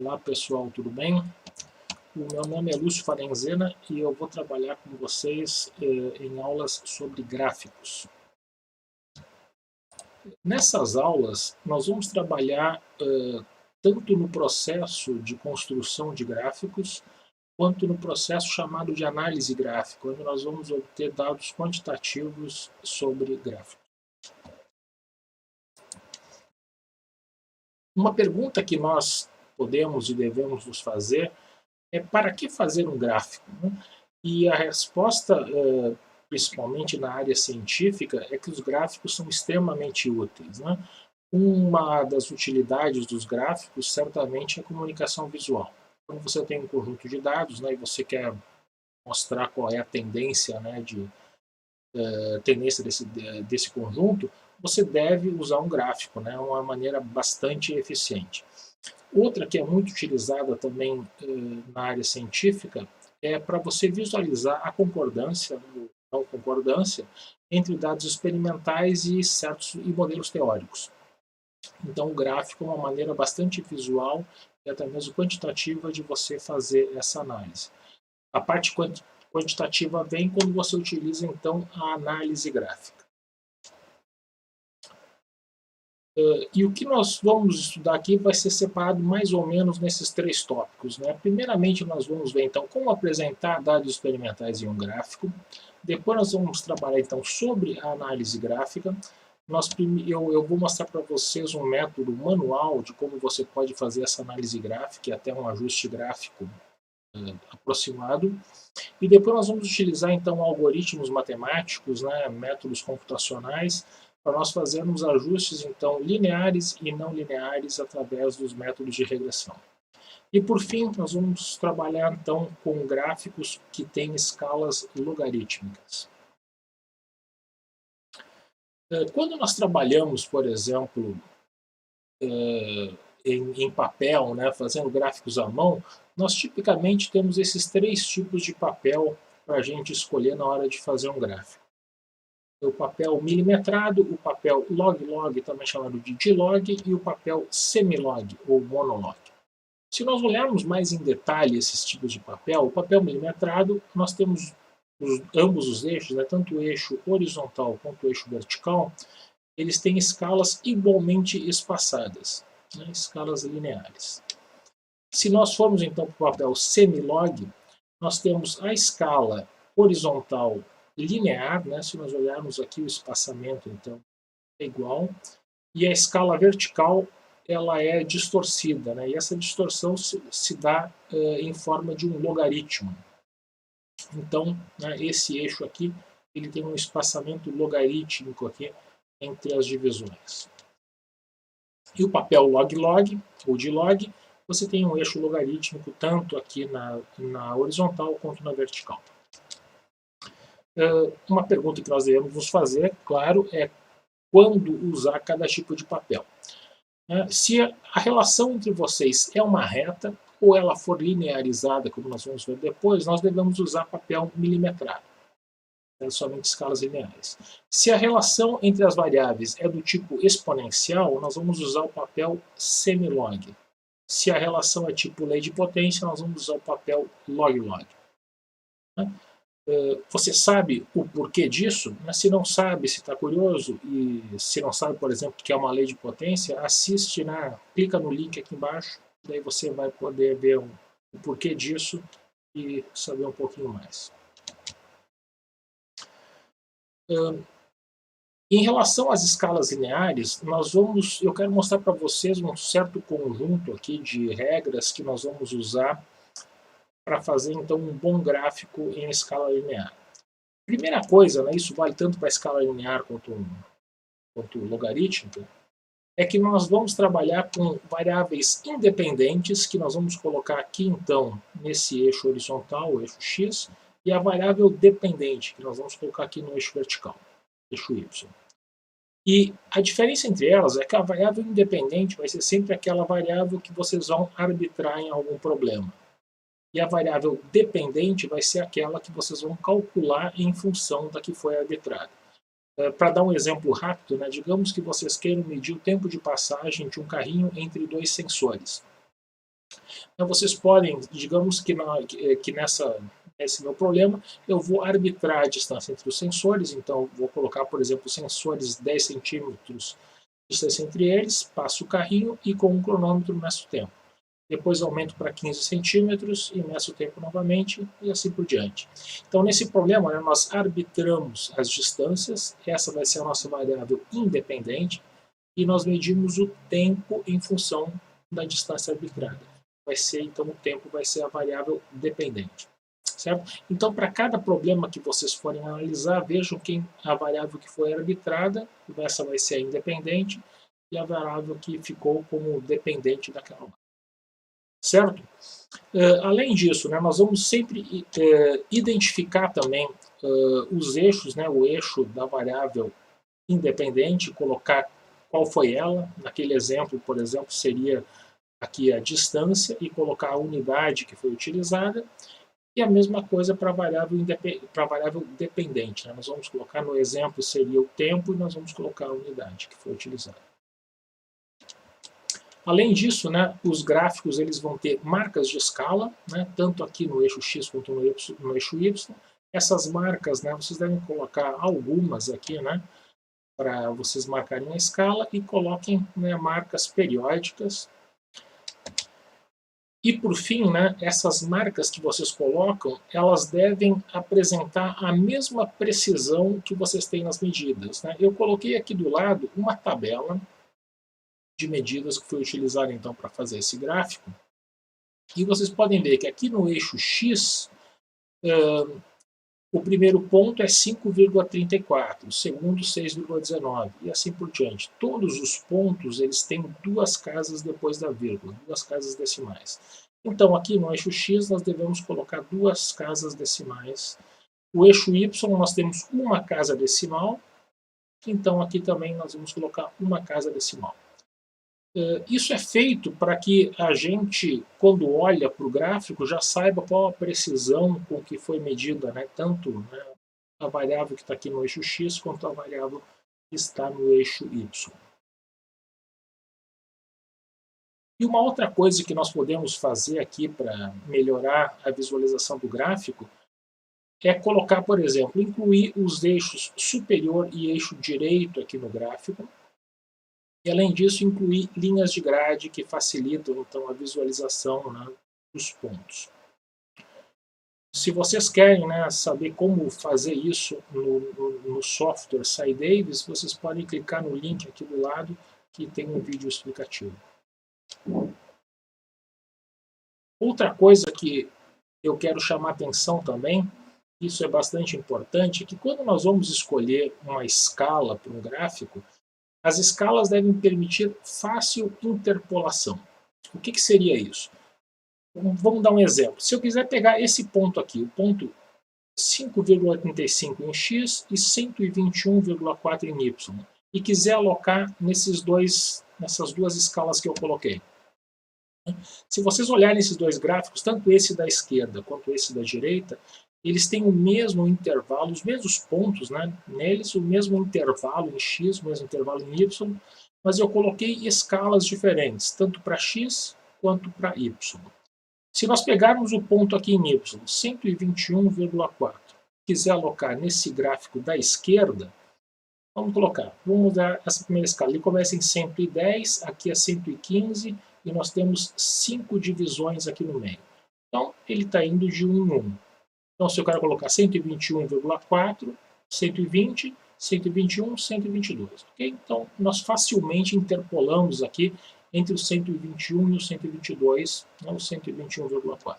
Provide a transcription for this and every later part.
Olá pessoal, tudo bem? O meu nome é Lúcio Farenzena e eu vou trabalhar com vocês em aulas sobre gráficos. Nessas aulas, nós vamos trabalhar tanto no processo de construção de gráficos, quanto no processo chamado de análise gráfica, onde nós vamos obter dados quantitativos sobre gráficos. Uma pergunta que nós podemos e devemos nos fazer é: para que fazer um gráfico? Né? E a resposta, principalmente na área científica, é que os gráficos são extremamente úteis. Né? Uma das utilidades dos gráficos certamente é a comunicação visual. Quando você tem um conjunto de dados, né, e você quer mostrar qual é a tendência, né, tendência desse conjunto, você deve usar um gráfico, né, uma maneira bastante eficiente. Outra que é muito utilizada também na área científica é para você visualizar a concordância ou não concordância entre dados experimentais e modelos teóricos. Então, o gráfico é uma maneira bastante visual e até mesmo quantitativa de você fazer essa análise. A parte quantitativa vem quando você utiliza, então, a análise gráfica. E o que nós vamos estudar aqui vai ser separado mais ou menos nesses três tópicos. Né? Primeiramente, nós vamos ver então como apresentar dados experimentais em um gráfico. Depois nós vamos trabalhar então sobre a análise gráfica. Eu vou mostrar para vocês um método manual de como você pode fazer essa análise gráfica e até um ajuste gráfico aproximado. E depois nós vamos utilizar então algoritmos matemáticos, né, métodos computacionais, para nós fazermos ajustes então lineares e não lineares através dos métodos de regressão. E por fim, nós vamos trabalhar então com gráficos que têm escalas logarítmicas. Quando nós trabalhamos, por exemplo, em papel, né, fazendo gráficos à mão, nós tipicamente temos esses três tipos de papel para a gente escolher na hora de fazer um gráfico. O papel milimetrado, o papel log-log, também chamado de D-log, e o papel semilog, ou monolog. Se nós olharmos mais em detalhe esses tipos de papel, o papel milimetrado, nós temos ambos os eixos, né, tanto o eixo horizontal quanto o eixo vertical, eles têm escalas igualmente espaçadas, né, escalas lineares. Se nós formos então para o papel semilog, nós temos a escala horizontal linear, né? Se nós olharmos aqui o espaçamento, então é igual, e a escala vertical ela é distorcida, né? E essa distorção se dá em forma de um logaritmo. Então, né, esse eixo aqui ele tem um espaçamento logarítmico aqui entre as divisões. E o papel log-log, ou de log, você tem um eixo logarítmico tanto aqui na horizontal quanto na vertical. Uma pergunta que nós devemos nos fazer, claro, é quando usar cada tipo de papel. Se a relação entre vocês é uma reta ou ela for linearizada, como nós vamos ver depois, nós devemos usar papel milimetrado, somente escalas lineares. Se a relação entre as variáveis é do tipo exponencial, nós vamos usar o papel semilog. Se a relação é tipo lei de potência, nós vamos usar o papel log-log. Você sabe o porquê disso? Mas se não sabe, se está curioso, e se não sabe, por exemplo, que é uma lei de potência, assiste, né? Clica no link aqui embaixo, daí você vai poder ver o porquê disso e saber um pouquinho mais. Em relação às escalas lineares, eu quero mostrar para vocês um certo conjunto aqui de regras que nós vamos usar para fazer então um bom gráfico em escala linear. Primeira coisa, né, isso vale tanto para a escala linear quanto logarítmica, é que nós vamos trabalhar com variáveis independentes, que nós vamos colocar aqui então nesse eixo horizontal, o eixo x, e a variável dependente, que nós vamos colocar aqui no eixo vertical, eixo y. E a diferença entre elas é que a variável independente vai ser sempre aquela variável que vocês vão arbitrar em algum problema. E a variável dependente vai ser aquela que vocês vão calcular em função da que foi arbitrada. Para dar um exemplo rápido, né, digamos que vocês queiram medir o tempo de passagem de um carrinho entre dois sensores. Então, vocês podem, digamos que, nesse meu problema, eu vou arbitrar a distância entre os sensores, então vou colocar, por exemplo, sensores 10 centímetros de distância entre eles, passo o carrinho e com um cronômetro meço o tempo. Depois aumento para 15 centímetros e meço o tempo novamente e assim por diante. Então, nesse problema, né, nós arbitramos as distâncias, essa vai ser a nossa variável independente, e nós medimos o tempo em função da distância arbitrada. Então, o tempo vai ser a variável dependente. Certo? Então, para cada problema que vocês forem analisar, vejam que a variável que foi arbitrada, essa vai ser a independente, e a variável que ficou como dependente daquela lá. Certo? Além disso, né, nós vamos sempre identificar também os eixos, né, o eixo da variável independente, colocar qual foi ela. Naquele exemplo, por exemplo, seria aqui a distância e colocar a unidade que foi utilizada. E a mesma coisa para a variável dependente. Né? Nós vamos colocar no exemplo, seria o tempo, e nós vamos colocar a unidade que foi utilizada. Além disso, né, os gráficos eles vão ter marcas de escala, né, tanto aqui no eixo X quanto no eixo Y. Essas marcas, né, vocês devem colocar algumas aqui, né, para vocês marcarem a escala, e coloquem, né, marcas periódicas. E por fim, né, essas marcas que vocês colocam, elas devem apresentar a mesma precisão que vocês têm nas medidas. Né? Eu coloquei aqui do lado uma tabela de medidas que foi utilizada então para fazer esse gráfico. E vocês podem ver que aqui no eixo X, o primeiro ponto é 5,34, o segundo 6,19 e assim por diante. Todos os pontos eles têm duas casas depois da vírgula, duas casas decimais. Então aqui no eixo X nós devemos colocar duas casas decimais. O eixo Y nós temos uma casa decimal, então aqui também nós vamos colocar uma casa decimal. Isso é feito para que a gente, quando olha para o gráfico, já saiba qual a precisão com que foi medida, né, tanto, né, a variável que está aqui no eixo X quanto a variável que está no eixo Y. E uma outra coisa que nós podemos fazer aqui para melhorar a visualização do gráfico é colocar, por exemplo, incluir os eixos superior e eixo direito aqui no gráfico. E, além disso, incluir linhas de grade que facilitam então a visualização, né, dos pontos. Se vocês querem, né, saber como fazer isso no software SciDavis, vocês podem clicar no link aqui do lado que tem um vídeo explicativo. Outra coisa que eu quero chamar a atenção também, isso é bastante importante, é que quando nós vamos escolher uma escala para um gráfico, as escalas devem permitir fácil interpolação. O que seria isso? Vamos dar um exemplo. Se eu quiser pegar esse ponto aqui, o ponto 5,85 em X e 121,4 em Y, e quiser alocar nessas duas escalas que eu coloquei. Se vocês olharem esses dois gráficos, tanto esse da esquerda quanto esse da direita, eles têm o mesmo intervalo, os mesmos pontos, né, neles, o mesmo intervalo em X, o mesmo intervalo em Y, mas eu coloquei escalas diferentes, tanto para X quanto para Y. Se nós pegarmos o ponto aqui em Y, 121,4, quiser alocar nesse gráfico da esquerda, vamos mudar essa primeira escala. Ele começa em 110, aqui é 115, e nós temos 5 divisões aqui no meio. Então, ele está indo de 1 em 1. Então, se eu quero colocar 121,4, 120, 121, 122. Okay? Então, nós facilmente interpolamos aqui entre o 121 e o 122, né, o 121,4.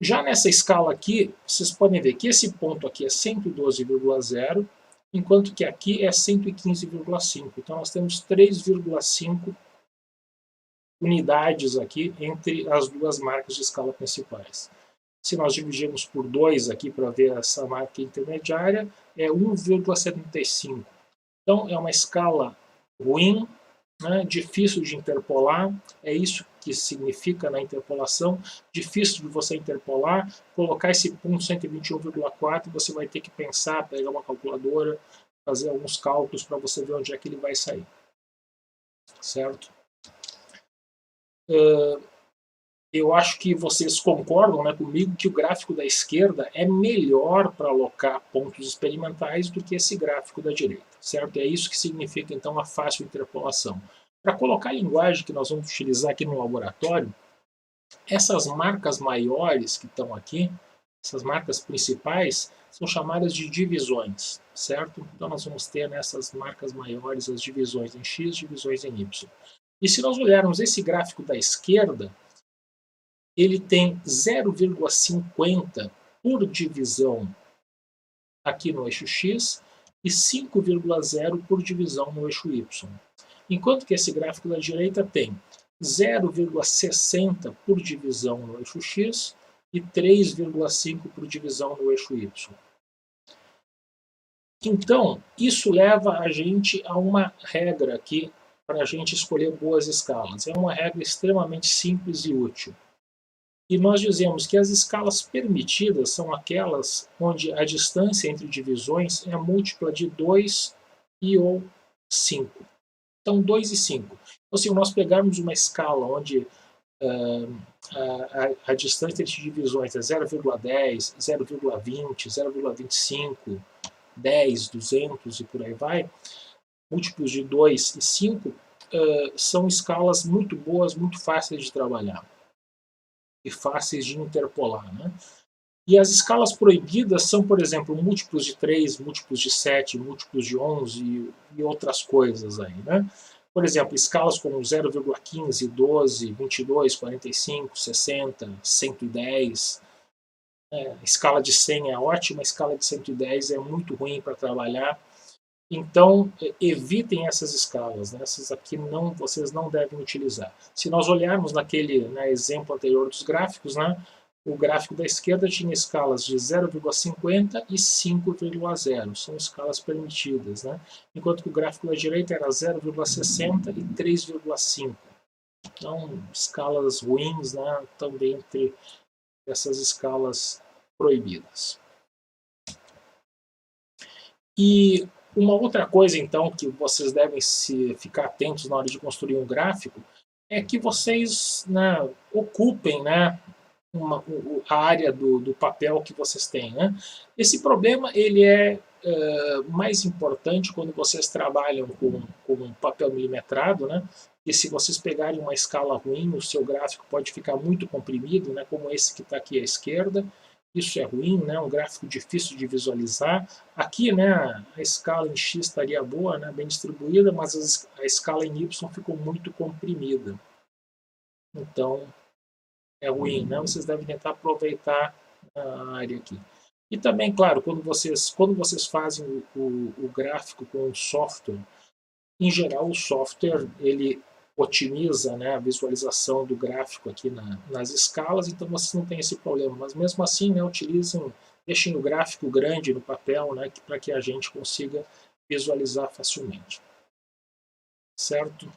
Já nessa escala aqui, vocês podem ver que esse ponto aqui é 112,0, enquanto que aqui é 115,5. Então, nós temos 3,5 unidades aqui entre as duas marcas de escala principais. Se nós dividirmos por 2 aqui para ver essa marca intermediária, é 1,75. Então, é uma escala ruim, né, difícil de interpolar, é isso que significa na interpolação, difícil de você interpolar, colocar esse ponto 121,4, você vai ter que pensar, pegar uma calculadora, fazer alguns cálculos para você ver onde é que ele vai sair. Certo? eu acho que vocês concordam, né, comigo que o gráfico da esquerda é melhor para alocar pontos experimentais do que esse gráfico da direita, certo? É isso que significa, então, a fácil interpolação. Para colocar a linguagem que nós vamos utilizar aqui no laboratório, essas marcas maiores que estão aqui, essas marcas principais, são chamadas de divisões, certo? Então nós vamos ter nessas marcas maiores as divisões em x, divisões em y. E se nós olharmos esse gráfico da esquerda, ele tem 0,50 por divisão aqui no eixo x e 5,0 por divisão no eixo y. Enquanto que esse gráfico da direita tem 0,60 por divisão no eixo x e 3,5 por divisão no eixo y. Então, isso leva a gente a uma regra aqui para a gente escolher boas escalas. É uma regra extremamente simples e útil. E nós dizemos que as escalas permitidas são aquelas onde a distância entre divisões é múltipla de 2 e ou 5. Então, 2 e 5. Então, se nós pegarmos uma escala onde a distância entre divisões é 0,10, 0,20, 0,25, 10, 200 e por aí vai, múltiplos de 2 e 5, são escalas muito boas, muito fáceis de trabalhar e fáceis de interpolar, né? E as escalas proibidas são, por exemplo, múltiplos de 3, múltiplos de 7, múltiplos de 11 e outras coisas aí, né? Por exemplo, escalas como 0,15, 12, 22, 45, 60, 110. Escala de 100 é ótima, a escala de 110 é muito ruim para trabalhar. Então, evitem essas escalas, né? Essas aqui vocês não devem utilizar. Se nós olharmos naquele exemplo anterior dos gráficos, né, o gráfico da esquerda tinha escalas de 0,50 e 5,0, são escalas permitidas, né? Enquanto que o gráfico da direita era 0,60 e 3,5. Então, escalas ruins, né, também entre essas escalas proibidas. E uma outra coisa, então, que vocês devem ficar atentos na hora de construir um gráfico é que vocês, né, ocupem, né, a área do papel que vocês têm, né? Esse problema ele é mais importante quando vocês trabalham com papel milimetrado, né? E se vocês pegarem uma escala ruim, o seu gráfico pode ficar muito comprimido, né? Como esse que está aqui à esquerda. Isso é ruim, né? Um gráfico difícil de visualizar. Aqui, né, a escala em X estaria boa, né, bem distribuída, mas a escala em Y ficou muito comprimida. Então, é ruim, né? Vocês devem tentar aproveitar a área aqui. E também, claro, quando vocês fazem o gráfico com o software, em geral o software ele otimiza, né, a visualização do gráfico aqui nas escalas, então vocês não têm esse problema. Mas mesmo assim, né, deixem o gráfico grande no papel, né, para que a gente consiga visualizar facilmente. Certo?